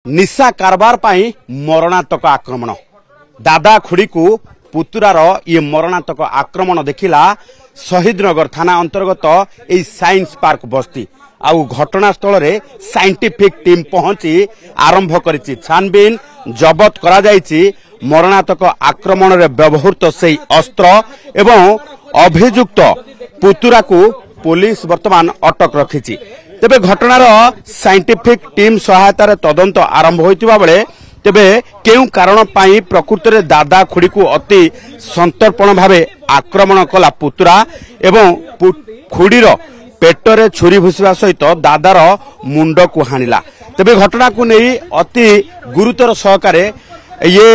निशा कारबार पाई मरणात्मक आक्रमण दादा खुड़ी को पुतुरार ये मरणात्मक आक्रमण देखिला शहीदनगर थाना अंतर्गत ए साइंस पार्क बस्ती आउ घटनास्थल रे साइंटिफिक टीम पहुंची आरंभ करिछि छानबीन जबत करा जायछि मरणात्मक आक्रमण रे व्यवहृत से अस्त्र एवं अभियुक्त पुतुरा को पुलिस वर्तमान अटक रखिछि। तेबे घटनार साइंटिफिक टीम सहायतार तदंत आरंभ होइतिबा बेले तेबे केउ कारण पाई प्रकृत रे दादा खुड़ी को अति संतर्पण भावे आक्रमण कला पुतुरा एवं खुड़ीर पेटरे छुरी भुसिबा सहित दादार मुंड को हानिला। तेबे घटना को नहीं अति गुरुतर सहकारे ये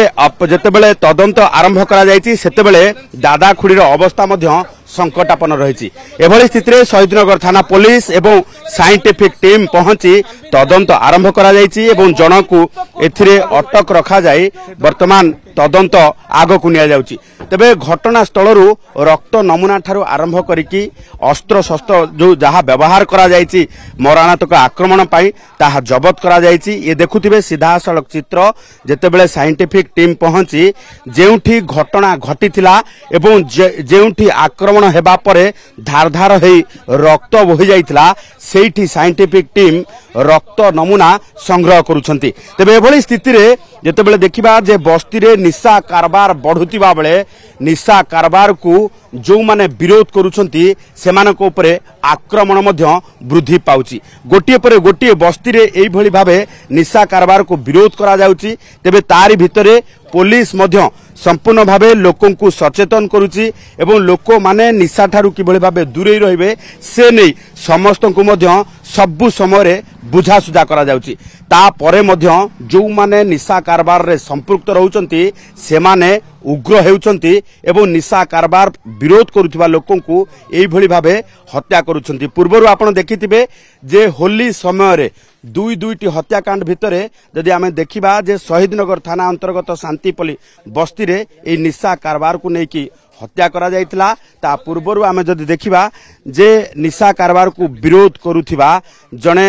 जेतेबेले तदंत आरंभ करा जायछि सेतेबेले दादा खुड़ीर अवस्था मध्य संकटापन रही। एभली स्थिति रे शहीदनगर थाना पुलिस एवं साइंटिफिक टीम पहुंची तदंत आरंभ करा जायछि एवं जनकु एथिरे अटक रखा जाय वर्तमान तदंत आग को निया जाउछि। तेबे घटनास्थलरू रक्त नमूना ठारू आरंभ करिकी अस्त्र शस्त्र जो जहा व्यवहार करा जायछि मरणात्मक आक्रमण पाई ताहा जबत करा जायछि। ये देखुथिबे सीधा सड़क चित्र जेतेबेले साइंटिफिक टीम पहुंची जेउठी घटना घटिथिला एवं जेउठी आक्रमण हेबा परे धार धार हेई रक्त बोहि जाइथिला सेठी साइंटिफिक टीम रक्त नमूना संग्रह करूछंती। तेबे एभली स्थिति रे जेतेबेले देखिबा जे बस्ती रे निशा कारबार बढ़ुतिबा बेले निशा कारबार को जो माने विरोध करूछंती सेमानक उपरे आक्रमण मध्य वृद्धि पाउची। गोटिए परे गोटिए बस्ती रे एई भली भाबे निशा कारबार को विरोध करा जाउची। तेबे तारी भितरे पुलिस मध्य संपूर्ण भावे लोकों को सचेतन करुची एवं लोक माने निशा ठारू किभली भाबे दूरे रहिबे से नै समस्त को मध्य सबु समय बुझासुझा करा जाउची। ता परे मध्य जो माने निशा कारबार रे संपृक्त रहउचंती सेमाने उग्र हेउचंती एवं निशा कारबार विरोध करुथिबा लोकों को एई भली भाबे हत्या करूछंती। पूर्वरु आपण देखिथिबे जे होली समय रे दुईटी हत्याकांड भितरे जदि आमे देखिबा जे शहीदनगर थाना अंतर्गत शांतिपल्ली बस्ती रे ए निशा कारबार को नेकी हत्या करा जायतिला। ता पूर्वरु आमे जदि देखिबा जे निशा कारबार को विरोध करुथिबा जने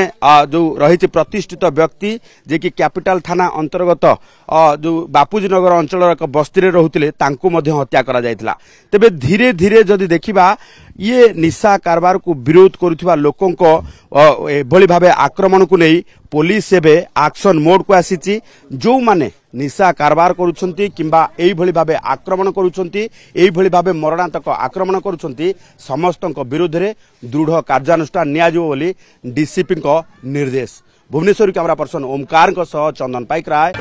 जो रहिछि प्रतिष्ठित व्यक्ति जे कि कैपिटल थाना अंतर्गत जो बापूजी नगर अंचल एक बस्ती रे रहुतिले तांकु मध्य हत्या करा जायतिला। तेबे धीरे धीरे जदि देखिबा ये निशा कारबार को विरोध करुथिबा लोकों को एभली भाबे आक्रमण को नहीं पुलिस एबे एक्शन मोड को आसीची। जो माने निशा कारबार करूछंती किंबा एई भली भाबे आक्रमण करूछंती एई भली भाबे मरणात्मक आक्रमण करूछंती समस्तक विरुद्ध रे दृढ़ कार्यानुष्ठान निया जिवो बोली डीसीपी को निर्देश। भुवनेश्वर कैमरा पर्सन ओमकार सह चंदन पाइक राय।